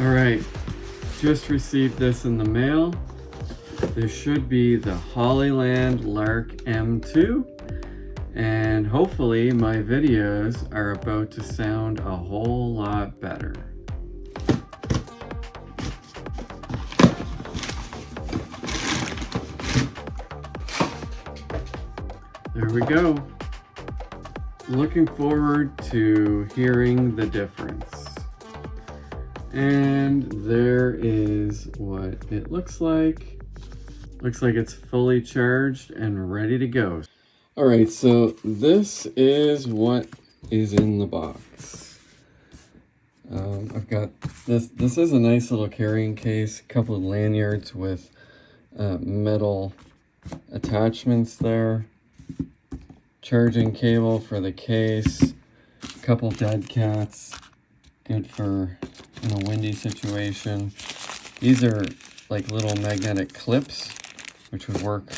All right, just received this in the mail. This should be the Hollyland Lark M2, and hopefully my videos are about to sound a whole lot better. There we go. Looking forward to hearing the difference. And there is what it looks like. Looks like it's fully charged and ready to go. All right, so this is what is in the box. I've got this. This is a nice little carrying case, a couple of lanyards with metal attachments there. Charging cable for the case, a couple dead cats, good for in a windy situation. These are like little magnetic clips, which would work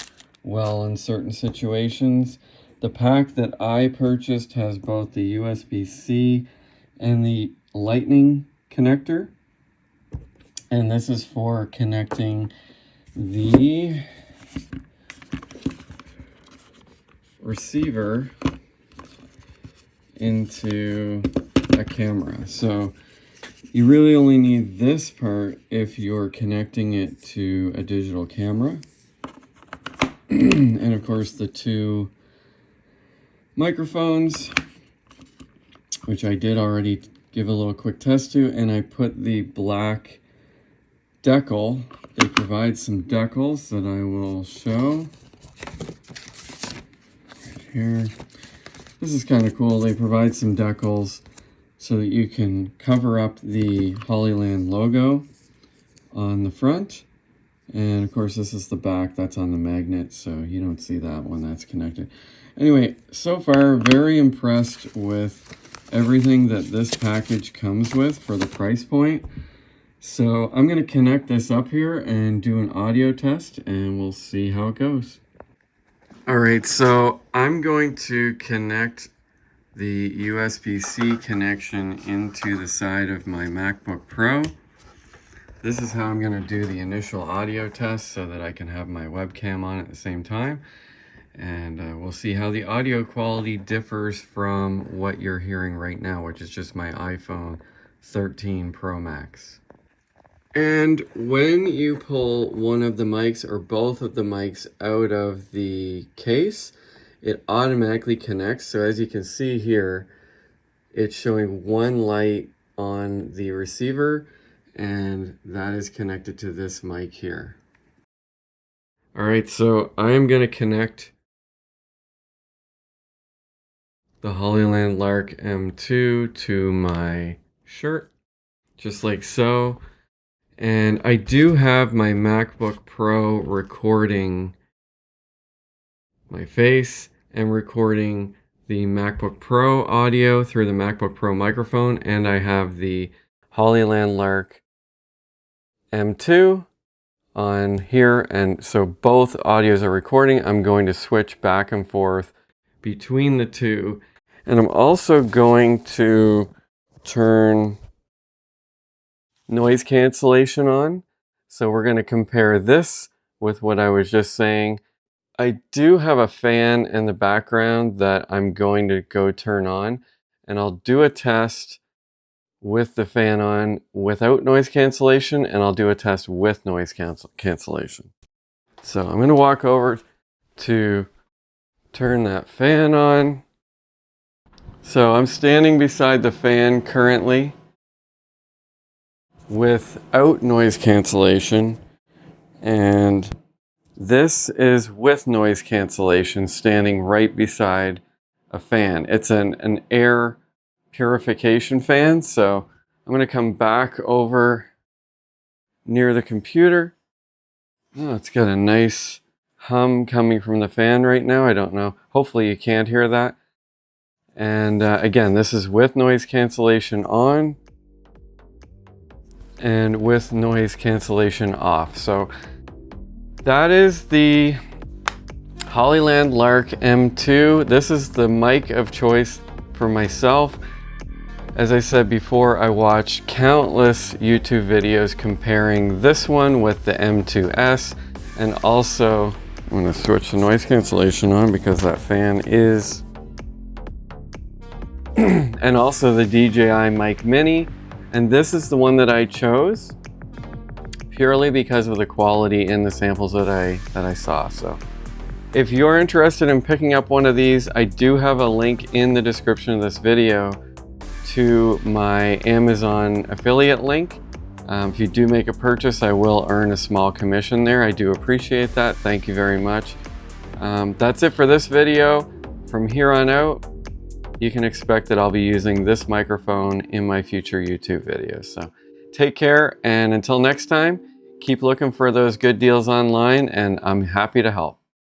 well in certain situations. The pack that I purchased has both the USB-C and the Lightning connector. And this is for connecting the receiver into a camera. So you really only need this part if you're connecting it to a digital camera. And of course the two microphones, which I did already give a little quick test to, and I put the black decal. They provide some decals that I will show. Here. This is kind of cool. They provide some decals so that you can cover up the Hollyland logo on the front. And of course this is the back, that's on the magnet, so you don't see that when that's connected. Anyway, so far very impressed with everything that this package comes with for the price point. So I'm going to connect this up here and do an audio test and we'll see how it goes. All right, so I'm going to connect the USB-C connection into the side of my MacBook Pro. This is how I'm going to do the initial audio test so that I can have my webcam on at the same time. And we'll see how the audio quality differs from what you're hearing right now, which is just my iPhone 13 Pro Max. And when you pull one of the mics or both of the mics out of the case, it automatically connects. So as you can see here, it's showing one light on the receiver, and that is connected to this mic here. All right, so I am going to connect the Hollyland Lark M2 to my shirt, just like so. And I do have my MacBook Pro recording my face and recording the MacBook Pro audio through the MacBook Pro microphone, and I have the Hollyland Lark M2 on here, and so both audios are recording. I'm going to switch back and forth between the two, and I'm also going to turn noise cancellation on. So we're going to compare this with what I was just saying. I do have a fan in the background that I'm going to go turn on, and I'll do a test with the fan on without noise cancellation, and I'll do a test with noise cancellation. So I'm going to walk over to turn that fan on. So I'm standing beside the fan currently without noise cancellation, and this is with noise cancellation standing right beside a fan. It's an air purification fan, so I'm going to come back over near the computer. Oh, it's got a nice hum coming from the fan right now. I don't know. Hopefully you can't hear that. And again, this is with noise cancellation on and with noise cancellation off. So that is the Hollyland Lark M2. This is the mic of choice for myself. As I said before, I watched countless YouTube videos comparing this one with the M2S, and also I'm going to switch the noise cancellation on because that fan is and also the DJI Mic Mini, and this is the one that I chose purely because of the quality in the samples that I saw. So if you're interested in picking up one of these, I do have a link in the description of this video to my Amazon affiliate link. If you do make a purchase, I will earn a small commission there. I do appreciate that. Thank you very much. That's it for this video. From here on out, you can expect that I'll be using this microphone in my future YouTube videos. So take care, and until next time, keep looking for those good deals online, and I'm happy to help.